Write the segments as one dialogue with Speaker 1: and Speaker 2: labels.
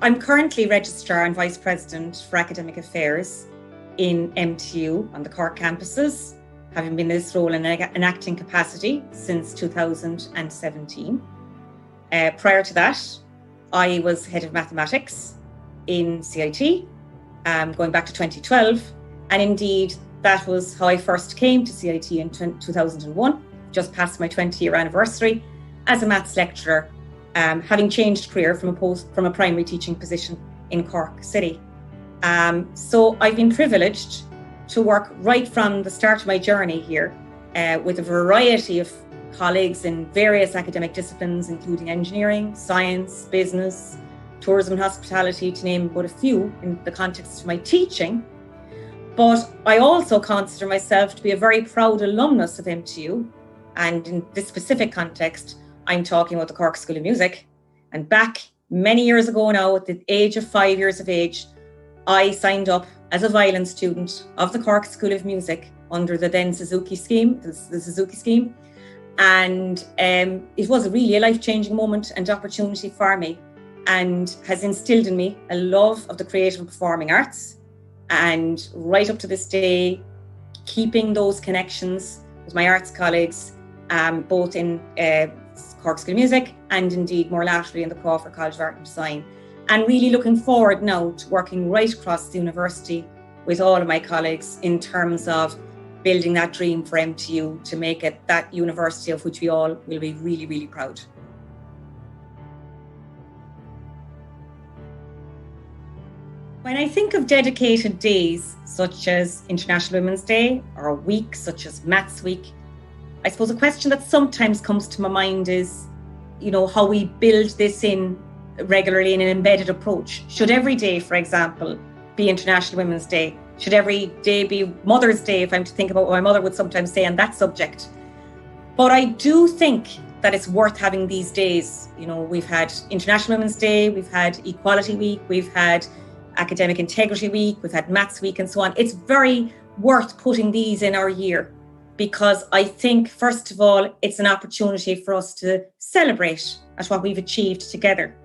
Speaker 1: I'm currently Registrar and Vice President for Academic Affairs in MTU on the Cork campuses, having been in this role in an acting capacity since 2017. Prior to that, I was Head of Mathematics in CIT, going back to 2012. And indeed, that was how I first came to CIT in 2001, just past my 20-year anniversary as a maths lecturer, having changed career from a primary teaching position in Cork City. So I've been privileged to work right from the start of my journey here with a variety of colleagues in various academic disciplines, including engineering, science, business, tourism and hospitality, to name but a few in the context of my teaching. But I also consider myself to be a very proud alumnus of MTU. And in this specific context, I'm talking about the Cork School of Music. And back many years ago now, at the age of 5 years of age, I signed up as a violin student of the Cork School of Music under the then Suzuki scheme, the Suzuki scheme. And it was really a life-changing moment and opportunity for me, and has instilled in me a love of the creative and performing arts. And right up to this day, keeping those connections with my arts colleagues, both in Cork School of Music and indeed more laterally in the Crawford College of Art and Design. And really looking forward now to working right across the university with all of my colleagues in terms of building that dream for MTU to make it that university of which we all will be really, really proud. When I think of dedicated days such as International Women's Day or a week such as Maths Week, I suppose a question that sometimes comes to my mind is, how we build this in regularly in an embedded approach. Should every day, for example, be International Women's Day? Should every day be Mother's Day, if I'm to think about what my mother would sometimes say on that subject? But I do think that it's worth having these days. We've had International Women's Day, we've had Equality Week, we've had Academic Integrity Week, we've had Maths Week and so on. It's very worth putting these in our year, because I think, first of all, it's an opportunity for us to celebrate at what we've achieved together.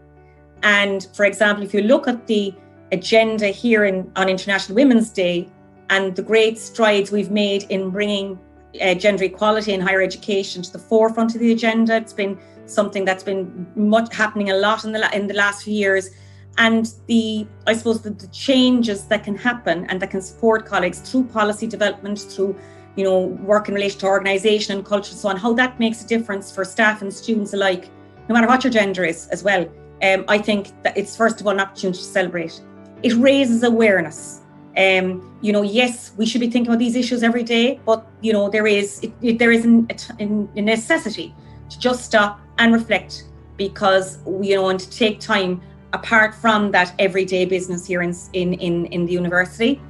Speaker 1: And for example, if you look at the agenda here on International Women's Day and the great strides we've made in bringing gender equality in higher education to the forefront of the agenda, it's been something that's been happening a lot in the last few years. And I suppose the changes that can happen and that can support colleagues through policy development, through work in relation to organisation and culture and so on, how that makes a difference for staff and students alike, no matter what your gender is as well. I think that it's first of all an opportunity to celebrate. It raises awareness. Yes, we should be thinking about these issues every day, but there is a necessity to just stop and reflect, because and to take time apart from that everyday business here in the university,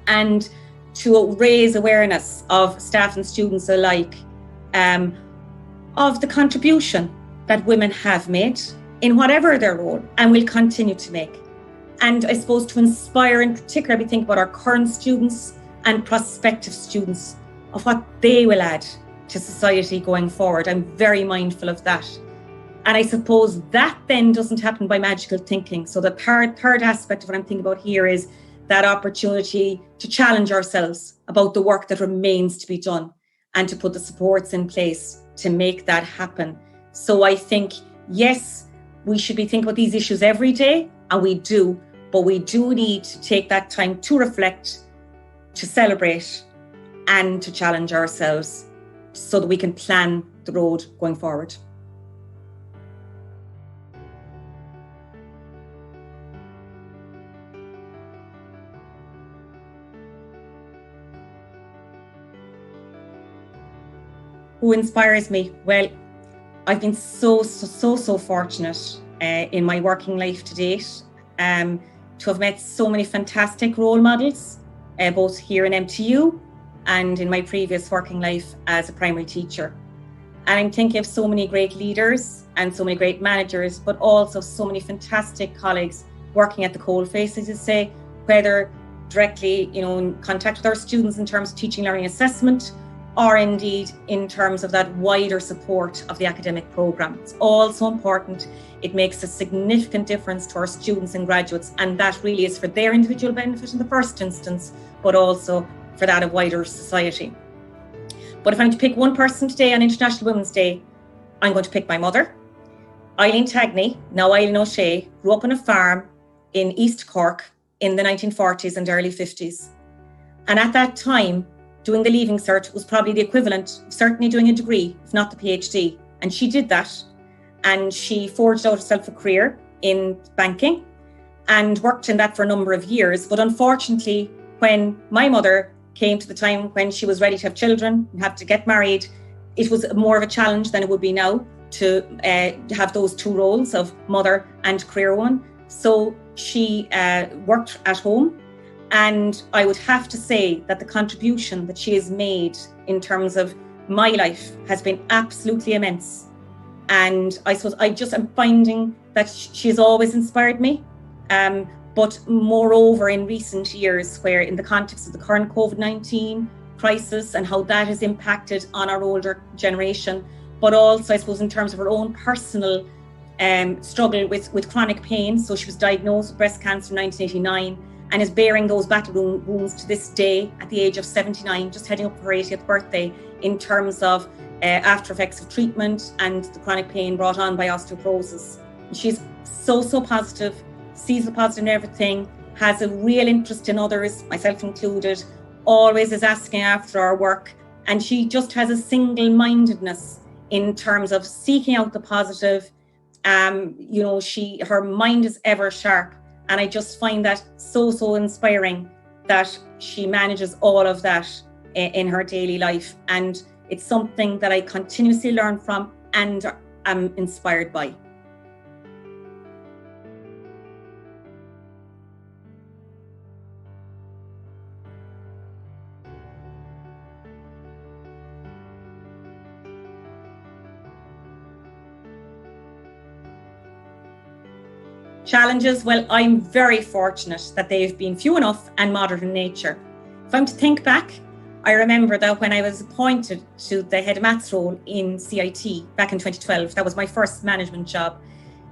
Speaker 1: and to raise awareness of staff and students alike of the contribution that women have made in whatever their role and will continue to make. And I suppose to inspire, in particular, we think about our current students and prospective students of what they will add to society going forward. I'm very mindful of that. And I suppose that then doesn't happen by magical thinking. So the third aspect of what I'm thinking about here is that opportunity to challenge ourselves about the work that remains to be done and to put the supports in place to make that happen. So I think, yes, we should be thinking about these issues every day, and we do, but we do need to take that time to reflect, to celebrate, and to challenge ourselves so that we can plan the road going forward. Who inspires me? Well, I've been so fortunate in my working life to date to have met so many fantastic role models, both here in MTU and in my previous working life as a primary teacher. And I'm thinking of so many great leaders and so many great managers, but also so many fantastic colleagues working at the coalface, as you say, whether directly in contact with our students in terms of teaching, learning, assessment, or indeed in terms of that wider support of the academic programme. It's all so important. It makes a significant difference to our students and graduates, and that really is for their individual benefit in the first instance, but also for that of wider society. But if I'm to pick one person today on International Women's Day, I'm going to pick my mother. Eileen Tagney, now Eileen O'Shea, grew up on a farm in East Cork in the 1940s and early 50s. And at that time, doing the Leaving Cert was probably the equivalent of certainly doing a degree, if not the PhD. And she did that. And she forged out herself a career in banking and worked in that for a number of years. But unfortunately, when my mother came to the time when she was ready to have children and have to get married, it was more of a challenge than it would be now to have those two roles of mother and career woman. So she worked at home, and I would have to say that the contribution that she has made in terms of my life has been absolutely immense. And I suppose I just am finding that she has always inspired me. But moreover, in recent years, where in the context of the current COVID-19 crisis and how that has impacted on our older generation, but also, I suppose, in terms of her own personal struggle with chronic pain. So she was diagnosed with breast cancer in 1989 and is bearing those battle wounds to this day at the age of 79, just heading up for her 80th birthday, in terms of after effects of treatment and the chronic pain brought on by osteoporosis. And she's so positive, sees the positive in everything, has a real interest in others, myself included, always is asking after our work. And she just has a single-mindedness in terms of seeking out the positive. Her mind is ever sharp. And I just find that so inspiring that she manages all of that in her daily life. And it's something that I continuously learn from and am inspired by. Challenges, well, I'm very fortunate that they've been few enough and moderate in nature. If I'm to think back, I remember that when I was appointed to the head of maths role in CIT back in 2012, that was my first management job.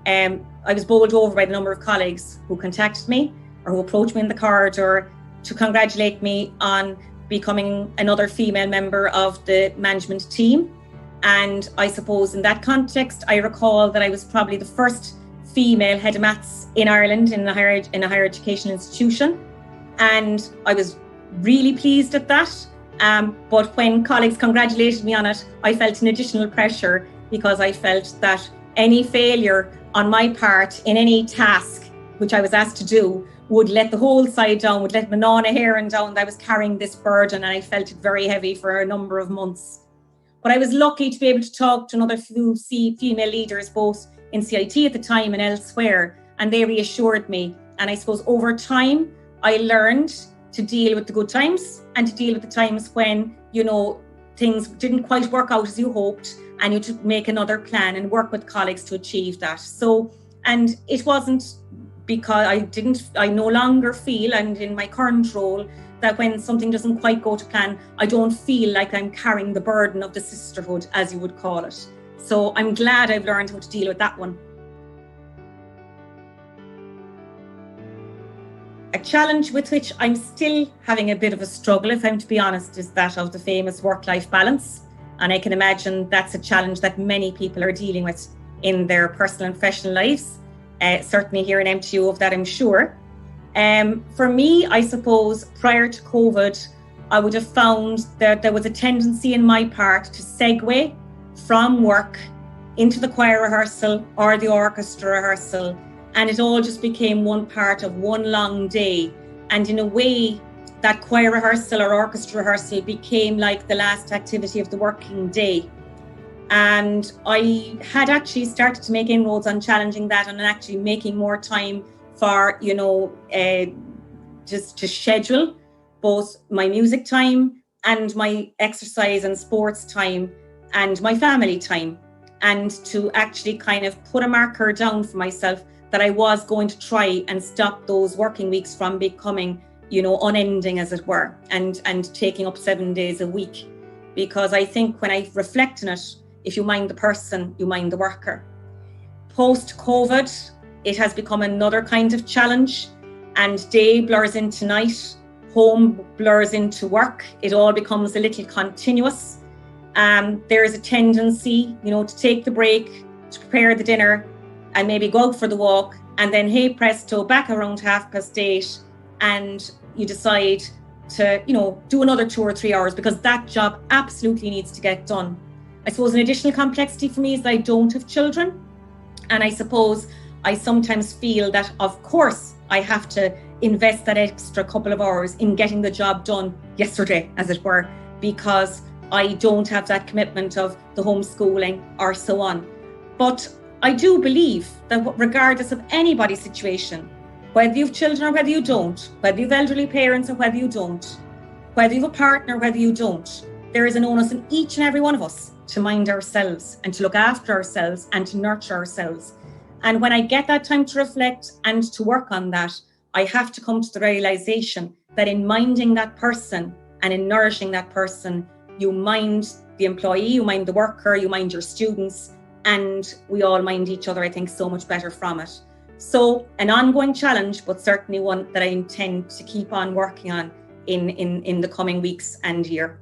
Speaker 1: I was bowled over by the number of colleagues who contacted me or who approached me in the corridor to congratulate me on becoming another female member of the management team. And I suppose in that context, I recall that I was probably the first female head of maths in Ireland in a higher education institution. And I was really pleased at that. But when colleagues congratulated me on it, I felt an additional pressure because I felt that any failure on my part in any task which I was asked to do would let the whole side down, would let Manana Heron down. That I was carrying this burden and I felt it very heavy for a number of months. But I was lucky to be able to talk to another few female leaders, both in CIT at the time and elsewhere, and they reassured me. And I suppose over time, I learned to deal with the good times and to deal with the times when, things didn't quite work out as you hoped, and you to make another plan and work with colleagues to achieve that. So, and it wasn't because I no longer feel, and in my current role, that when something doesn't quite go to plan, I don't feel like I'm carrying the burden of the sisterhood, as you would call it. So I'm glad I've learned how to deal with that one. A challenge with which I'm still having a bit of a struggle, if I'm to be honest, is that of the famous work-life balance. And I can imagine that's a challenge that many people are dealing with in their personal and professional lives. Certainly here in MTU of that, I'm sure. For me, I suppose prior to COVID, I would have found that there was a tendency in my part to segue from work into the choir rehearsal or the orchestra rehearsal. And it all just became one part of one long day. And in a way, that choir rehearsal or orchestra rehearsal became like the last activity of the working day. And I had actually started to make inroads on challenging that and actually making more time for, just to schedule both my music time and my exercise and sports time and my family time, and to actually kind of put a marker down for myself that I was going to try and stop those working weeks from becoming, unending, as it were, and taking up 7 days a week. because I think when I reflect on it, if you mind the person, you mind the worker. Post-COVID, it has become another kind of challenge, and day blurs into night, home blurs into work. It all becomes a little continuous. There is a tendency, to take the break, to prepare the dinner, and maybe go out for the walk, and then hey presto, back around 8:30, and you decide to, do another 2 or 3 hours because that job absolutely needs to get done. I suppose an additional complexity for me is that I don't have children. And I suppose I sometimes feel that, of course, I have to invest that extra couple of hours in getting the job done yesterday, as it were, because I don't have that commitment of the homeschooling or so on. But I do believe that regardless of anybody's situation, whether you have children or whether you don't, whether you have elderly parents or whether you don't, whether you have a partner or whether you don't, there is an onus in each and every one of us to mind ourselves and to look after ourselves and to nurture ourselves. And when I get that time to reflect and to work on that, I have to come to the realization that in minding that person and in nourishing that person, you mind the employee, you mind the worker, you mind your students, and we all mind each other, I think, so much better from it. So an ongoing challenge, but certainly one that I intend to keep on working on in the coming weeks and year.